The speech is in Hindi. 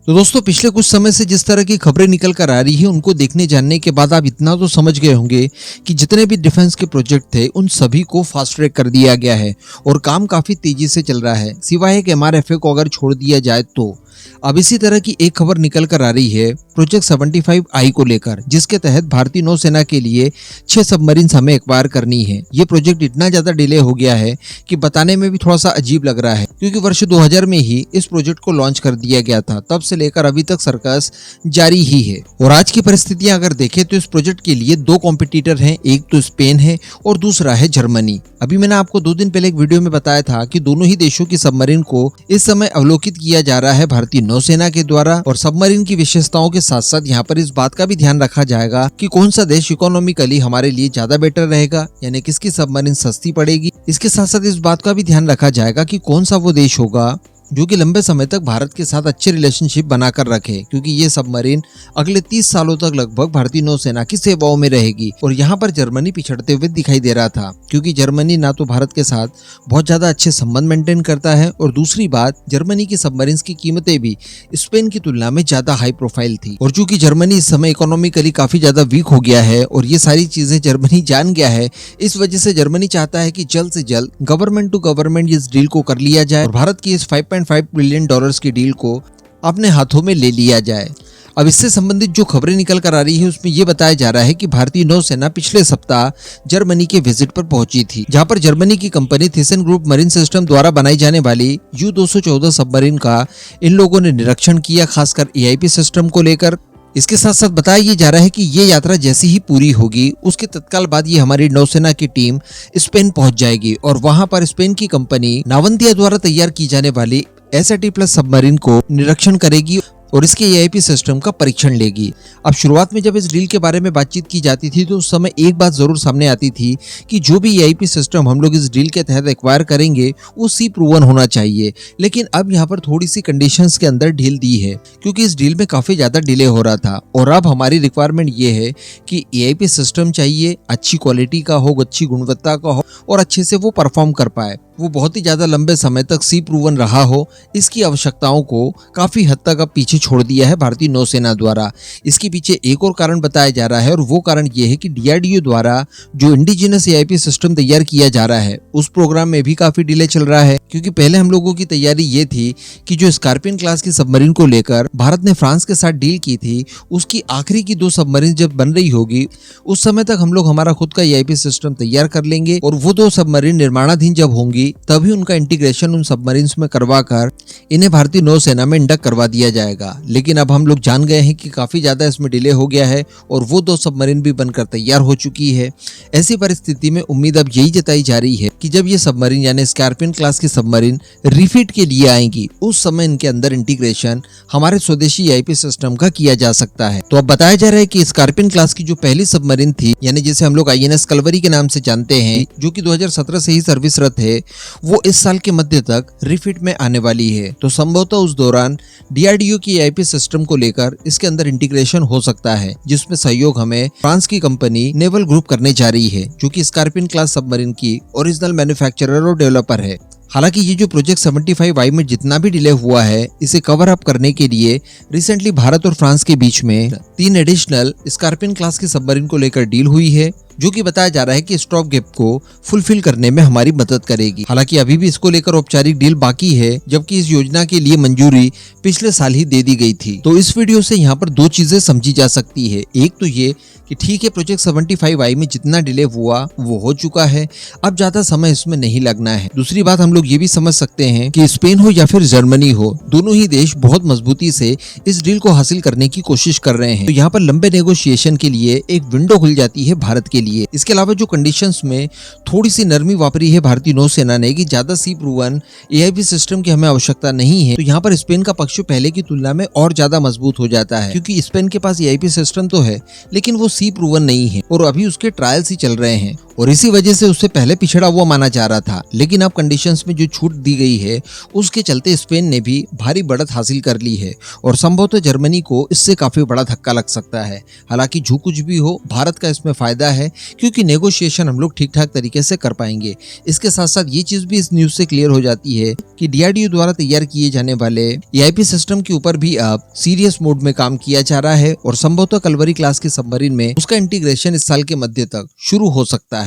तो दोस्तों पिछले कुछ समय से जिस तरह की खबरें निकल कर आ रही है उनको देखने जानने के बाद आप इतना तो समझ गए होंगे कि जितने भी डिफेंस के प्रोजेक्ट थे उन सभी को फास्ट ट्रैक कर दिया गया है और काम काफी तेजी से चल रहा है, सिवाय एक MRFA को अगर छोड़ दिया जाए तो। अब इसी तरह की एक खबर निकल कर आ रही है प्रोजेक्ट 75I को लेकर, जिसके तहत भारतीय नौसेना के लिए 6 सबमरीन हमें एक्वायर करनी है। ये प्रोजेक्ट इतना ज्यादा डिले हो गया है कि बताने में भी थोड़ा सा अजीब लग रहा है, क्योंकि वर्ष 2000 में ही इस प्रोजेक्ट को लॉन्च कर दिया गया था। तब से लेकर अभी तक सर्कस जारी ही है। और आज की परिस्थितियां अगर देखें तो इस प्रोजेक्ट के लिए 2 कॉम्पिटिटर हैं, एक तो स्पेन है और दूसरा है जर्मनी। अभी मैंने आपको 2 दिन पहले एक वीडियो में बताया था कि दोनों ही देशों की सबमरीन को इस समय अवलोकित किया जा रहा है भारतीय नौसेना के द्वारा। और सबमरीन की विशेषताओं के साथ साथ यहाँ पर इस बात का भी ध्यान रखा जाएगा कि कौन सा देश इकोनॉमिकली हमारे लिए ज्यादा बेटर रहेगा, यानी किसकी सबमरीन सस्ती पड़ेगी। इसके साथ साथ इस बात का भी ध्यान रखा जाएगा कि कौन सा वो देश होगा जो कि लंबे समय तक भारत के साथ अच्छे रिलेशनशिप बनाकर रखे, क्योंकि ये सबमरीन अगले 30 सालों तक लगभग भारतीय नौसेना की सेवाओं में रहेगी। और यहाँ पर जर्मनी पिछड़ते हुए दिखाई दे रहा था, क्योंकि जर्मनी ना तो भारत के साथ बहुत ज्यादा अच्छे संबंध मेंटेन करता है और दूसरी बात जर्मनी की सबमरीन की कीमतें भी स्पेन की तुलना में ज्यादा हाई प्रोफाइल थी। और चूंकि जर्मनी इस समय इकोनॉमिकली काफी ज्यादा वीक हो गया है और ये सारी चीजें जर्मनी जान गया है, इस वजह से जर्मनी चाहता है कि जल्द से जल्द गवर्नमेंट टू गवर्नमेंट इस डील को कर लिया जाए और भारत की इस $5.5 बिलियन की डील को अपने हाथों में ले लिया जाए। अब इससे संबंधित जो खबरें निकल कर आ रही है उसमें यह बताया जा रहा है कि भारतीय नौसेना पिछले सप्ताह जर्मनी के विजिट पर पहुंची थी, जहां पर जर्मनी की कंपनी थिसन ग्रुप मरीन सिस्टम द्वारा बनाई जाने वाली U-214 सबमरीन का इन लोगों ने निरीक्षण किया, खासकर AIP सिस्टम को लेकर। इसके साथ साथ बताया ये जा रहा है कि ये यात्रा जैसी ही पूरी होगी उसके तत्काल बाद ये हमारी नौसेना की टीम स्पेन पहुंच जाएगी और वहां पर स्पेन की कंपनी नावंतिया द्वारा तैयार की जाने वाली SAT+ सबमरीन को निरीक्षण करेगी और इसके AIP सिस्टम का परीक्षण लेगी। अब शुरुआत में जब इस डील के बारे में बातचीत की जाती थी तो उस समय एक बात जरूर सामने आती थी कि जो भी AIP सिस्टम हम लोग इस डील के तहत एक्वायर करेंगे वो सी प्रूवन होना चाहिए। लेकिन अब यहाँ पर थोड़ी सी कंडीशंस के अंदर ढील दी है, क्योंकि इस डील में काफी ज्यादा डिले हो रहा था और अब हमारी रिक्वायरमेंट ये है कि AIP सिस्टम चाहिए, अच्छी क्वालिटी का हो, अच्छी गुणवत्ता का हो और अच्छे से वो परफॉर्म कर पाए, वो बहुत ही ज्यादा लंबे समय तक सी प्रूवन रहा हो। इसकी आवश्यकताओं को काफी हद तक अब पीछे छोड़ दिया है भारतीय नौसेना द्वारा। इसके पीछे एक और कारण बताया जा रहा है और वो कारण ये है कि DRDO द्वारा जो इंडिजिनस AIP सिस्टम तैयार किया जा रहा है उस प्रोग्राम में भी काफी डिले चल रहा है। क्योंकि पहले हम लोगों की तैयारी ये थी कि जो स्कॉर्पियन क्लास की सबमरीन को लेकर भारत ने फ्रांस के साथ डील की थी, उसकी आखिरी की 2 सबमरीन जब बन रही होगी उस समय तक हम लोग हमारा खुद का AIP सिस्टम तैयार कर लेंगे और वो 2 सबमरीन निर्माणाधीन जब होंगी तभी उनका इंटीग्रेशन उन सबमरीन्स में करवाकर इन्हें भारतीय नौसेना में इंडक्ट करवा दिया जाएगा। लेकिन अब हम लोग जान गए हैं कि काफी ज्यादा इसमें डिले हो गया है और वो 2 सबमरीन भी बनकर तैयार हो चुकी है। ऐसी परिस्थिति में उम्मीद अब यही जताई जा रही है कि जब ये सबमरीन यानी स्कॉर्पियन क्लास की सबमरीन रिफिट के लिए आएंगी उस समय इनके अंदर इंटीग्रेशन हमारे स्वदेशी AIP सिस्टम का किया जा सकता है। तो अब बताया जा रहा है कि स्कॉर्पियन क्लास की जो पहली सबमरीन थी, यानी जिसे हम लोग INS कलवरी के नाम से जानते हैं, जो कि 2017 से ही सर्विसरत है, वो इस साल के मध्य तक रिफिट में आने वाली है। तो संभवतः उस दौरान DRDO की AIP सिस्टम को लेकर इसके अंदर इंटीग्रेशन हो सकता है, जिसमें सहयोग हमें फ्रांस की कंपनी नेवल ग्रुप करने जा रही है, जो कि स्कॉर्पियन क्लास सबमरीन की ओरिजिनल मैन्युफैक्चरर और डेवलपर है। हालांकि ये जो प्रोजेक्ट 75I में जितना भी डिले हुआ है, इसे कवर अप करने के लिए रिसेंटली भारत और फ्रांस के बीच में 3 एडिशनल स्कॉर्पियन क्लास की सबमरीन को लेकर डील हुई है, जो कि बताया जा रहा है कि स्टॉप गैप को फुलफिल करने में हमारी मदद करेगी। हालांकि अभी भी इसको लेकर औपचारिक डील बाकी है, जबकि इस योजना के लिए मंजूरी पिछले साल ही दे दी गई थी। तो इस वीडियो से यहाँ पर 2 चीजें समझी जा सकती है। एक तो ये कि ठीक है, प्रोजेक्ट 75I में जितना डिले हुआ वो हो चुका है, अब ज्यादा समय इसमें नहीं लगना है। दूसरी बात हम लोग ये भी समझ सकते हैं कि स्पेन हो या फिर जर्मनी हो, दोनों ही देश बहुत मजबूती से इस डील को हासिल करने की कोशिश कर रहे हैं। तो यहाँ पर लंबे नेगोशिएशन के लिए एक विंडो खुल जाती है भारत के लिए। इसके अलावा जो कंडीशंस में थोड़ी सी नरमी वापरी है भारतीय नौसेना ने कि ज्यादा सी प्रूवन AIP सिस्टम की हमें आवश्यकता नहीं है, तो यहाँ पर स्पेन का पक्ष पहले की तुलना में और ज्यादा मजबूत हो जाता है, क्योंकि स्पेन के पास AIP सिस्टम तो है लेकिन वो सी प्रूवन नहीं है और अभी उसके ट्रायल्स ही चल रहे हैं। और इसी वजह से उससे पहले पिछड़ा हुआ माना जा रहा था। लेकिन अब कंडीशंस में जो छूट दी गई है उसके चलते स्पेन ने भी भारी बढ़त हासिल कर ली है और संभवतः जर्मनी को इससे काफी बड़ा धक्का लग सकता है। हालांकि जो कुछ भी हो, भारत का इसमें फायदा है क्योंकि नेगोशिएशन हम लोग ठीक ठाक तरीके से कर पाएंगे। इसके साथ साथ ये चीज भी इस न्यूज से क्लियर हो जाती है कि DRDO द्वारा तैयार किए जाने वाले AIP सिस्टम के ऊपर भी अब सीरियस मोड में काम किया जा रहा है और संभवतः कलवरी क्लास के सबमरीन में उसका इंटीग्रेशन इस साल के मध्य तक शुरू हो सकता है।